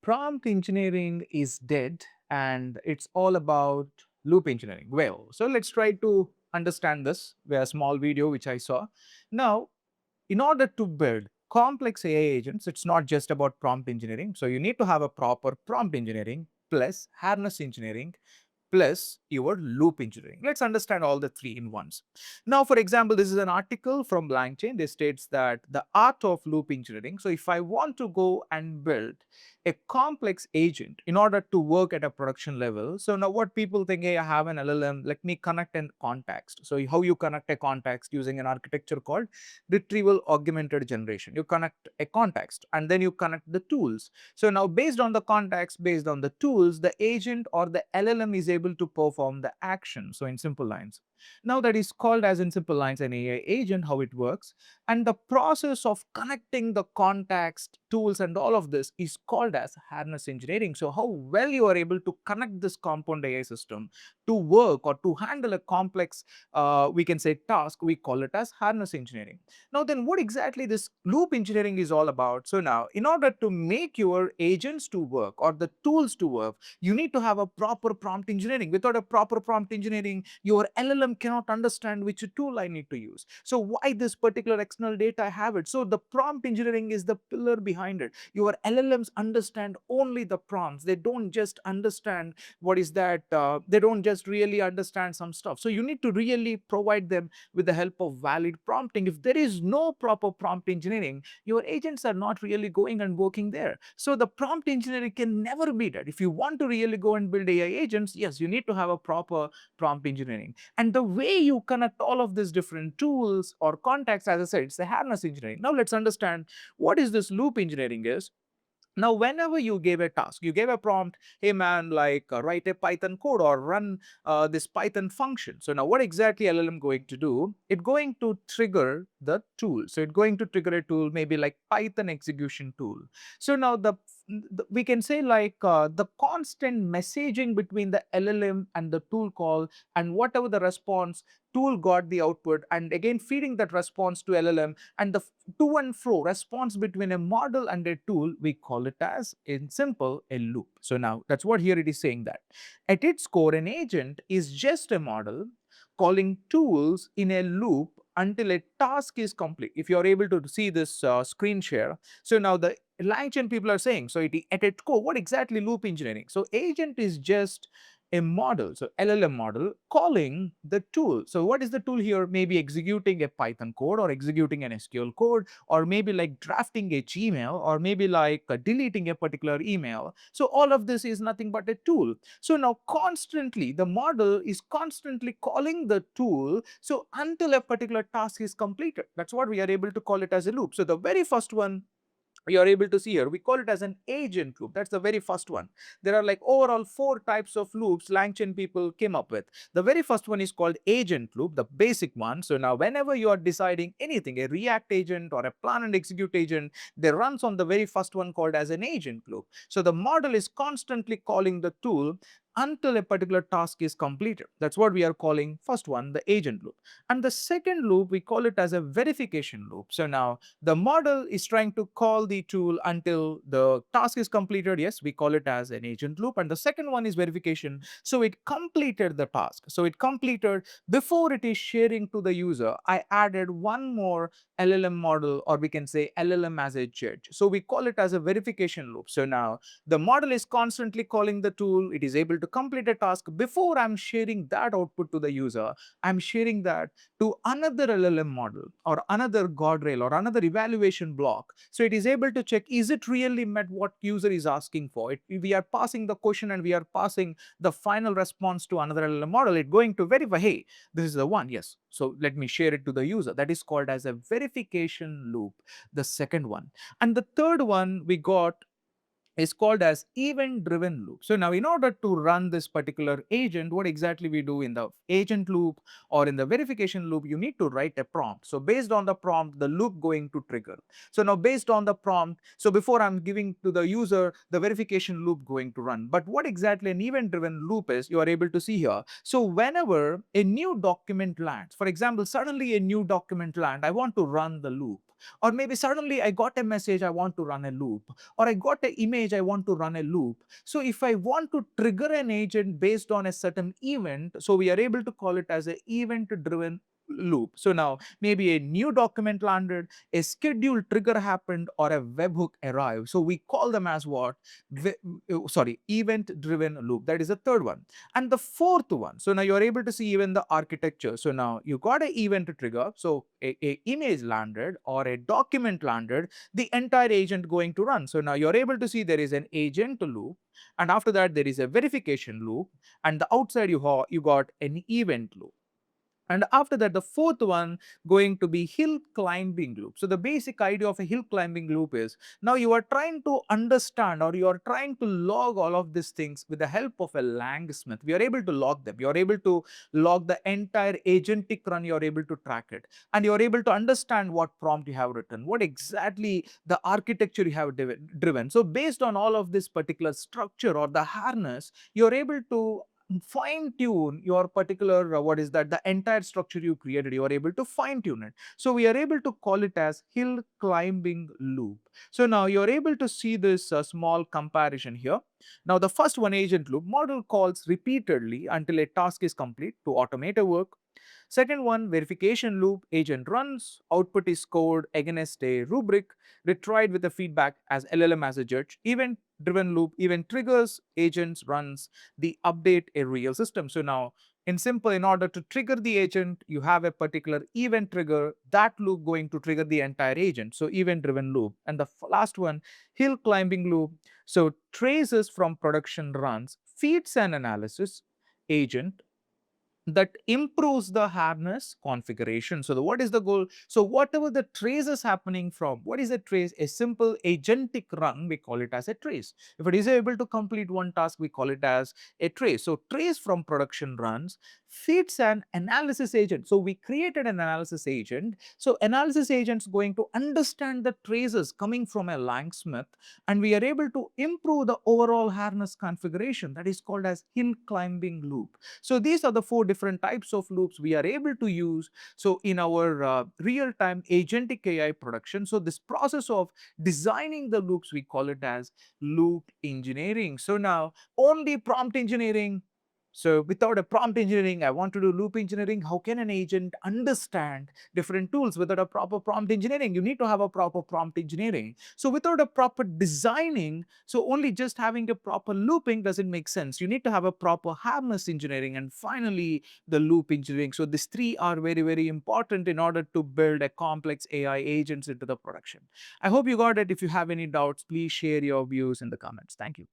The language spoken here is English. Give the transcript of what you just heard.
prompt engineering is dead and it's all about loop engineering. Well, so let's try to understand this via a small video which I saw. Now, in order to build complex AI agents, it's not just about prompt engineering. So you need to have a proper prompt engineering plus harness engineering plus your loop engineering. Let's understand all the three in once. Now, for example, this is an article from LangChain. This states that the art of loop engineering. So if I want to go and build a complex agent in order to work at a production level. So now what people think, hey, I have an LLM, let me connect a context. So how you connect a context using an architecture called retrieval augmented generation. You connect a context and then you connect the tools. So now based on the context, based on the tools, the agent or the LLM is able to perform the action. So in simple lines. Now that is called as in simple lines an AI agent, how it works. And the process of connecting the context, tools and all of this is called as harness engineering. So how well you are able to connect this compound AI system to work or to handle a complex, we can say task, we call it as harness engineering. Now then what exactly this loop engineering is all about? So now in order to make your agents to work or the tools to work, you need to have a proper prompt engineering. Without a proper prompt engineering, your LLM cannot understand which tool I need to use. So why this particular external data I have it? So the prompt engineering is the pillar behind it. Your LLMs understand only the prompts. They don't just understand what is that, they don't just really understand some stuff. So you need to really provide them with the help of valid prompting. If there is no proper prompt engineering, your agents are not really going and working there. So the prompt engineering can never be that. If you want to really go and build AI agents, yes, you need to have a proper prompt engineering. And the way you connect all of these different tools or contexts, as I said, it's the harness engineering. Now let's understand what is this loop engineering is. Now, whenever you gave a task, you gave a prompt, hey man, like write a Python code or run this Python function. So now what exactly LLM going to do? It's going to trigger the tool. So it's going to trigger a tool, maybe like Python execution tool. So now we can say like the constant messaging between the LLM and the tool call and whatever the response tool got the output and again feeding that response to LLM and the to and fro response between a model and a tool, we call it as in simple a loop. So now that's what here it is saying that at its core an agent is just a model calling tools in a loop until a task is complete. If you are able to see this screen share, so now the LangChain people are saying, so at its core, what exactly loop engineering? So agent is just a model, so LLM model calling the tool. So what is the tool here? Maybe executing a Python code or executing an SQL code or maybe like drafting a Gmail or maybe like deleting a particular email. So all of this is nothing but a tool. So now constantly the model is constantly calling the tool so until a particular task is completed. That's what we are able to call it as a loop. So the very first one you are able to see here, we call it as an agent loop. That's the very first one. There are like overall 4 types of loops LangChain people came up with. The very first one is called agent loop, the basic one. So now whenever you are deciding anything, a React agent or a plan and execute agent, they runs on the very first one called as an agent loop. So the model is constantly calling the tool until a particular task is completed. That's what we are calling first one, the agent loop. And the second loop, we call it as a verification loop. So now the model is trying to call the tool until the task is completed. Yes, we call it as an agent loop. And the second one is verification. So it completed the task. So it completed before it is sharing to the user. I added one more LLM model, or we can say LLM as a judge. So we call it as a verification loop. So now the model is constantly calling the tool. It is able to complete a task before I'm sharing that output to the user. I'm sharing that to another LLM model or another guardrail or another evaluation block. So it is able to check, is it really met what user is asking for? We are passing the question and we are passing the final response to another LLM model. It's going to verify, hey, this is the one. Yes. So let me share it to the user. That is called as a verification loop, the second one. And the third one we got is called as event driven loop. So now in order to run this particular agent, what exactly we do in the agent loop or in the verification loop, you need to write a prompt. So based on the prompt, the loop going to trigger. So now based on the prompt, so before I'm giving to the user, the verification loop going to run. But what exactly an event driven loop is, you are able to see here. So whenever a new document lands, for example, suddenly a new document lands, I want to run the loop. or maybe suddenly I got a message, I want to run a loop, or I got an image, I want to run a loop. So if I want to trigger an agent based on a certain event, so we are able to call it as an event driven loop. So now maybe a new document landed, a scheduled trigger happened, or a webhook arrived. So we call them as what? Event driven loop. That is the third one. And the fourth one, so now you're able to see even the architecture. So now you got an event to trigger. So a image landed or a document landed, the entire agent going to run. So now you're able to see there is an agent loop, and after that there is a verification loop, and the outside you got an event loop. And after that, the fourth one going to be hill climbing loop. So the basic idea of a hill climbing loop is now you are trying to understand or you are trying to log all of these things with the help of a langsmith. We are able to log them. You are able to log the entire agentic run. You are able to track it. And you are able to understand what prompt you have written, what exactly the architecture you have driven. So based on all of this particular structure or the harness, you are able to fine tune your particular what is that the entire structure you created. You are able to fine tune it. So we are able to call it as hill climbing loop. So now you are able to see this small comparison here. Now the first one, agent loop, model calls repeatedly until a task is complete to automate a work. Second one, verification loop, agent runs, output is scored against a rubric, retried with the feedback as LLM as a judge. Event driven loop, event triggers, agents runs, the update a real system. So now in simple, in order to trigger the agent, you have a particular event trigger, that loop going to trigger the entire agent. So event driven loop. And the last one, hill climbing loop. So traces from production runs, feeds an analysis agent that improves the harness configuration. So what is the goal? So whatever the trace is happening from, what is a trace? A simple agentic run, we call it as a trace. If it is able to complete one task, we call it as a trace. So trace from production runs feeds an analysis agent. So we created an analysis agent. So analysis agent is going to understand the traces coming from a langsmith, and we are able to improve the overall harness configuration. That is called as hill climbing loop. So these are the four different types of loops we are able to use. So in our real-time agentic AI production, so this process of designing the loops, we call it as loop engineering. So now only prompt engineering. So without a prompt engineering, I want to do loop engineering. How can an agent understand different tools without a proper prompt engineering? You need to have a proper prompt engineering. So without a proper designing, so only just having a proper looping doesn't make sense. You need to have a proper harness engineering, and finally the loop engineering. So these three are very, very important in order to build a complex AI agents into the production. I hope you got it. If you have any doubts, please share your views in the comments. Thank you.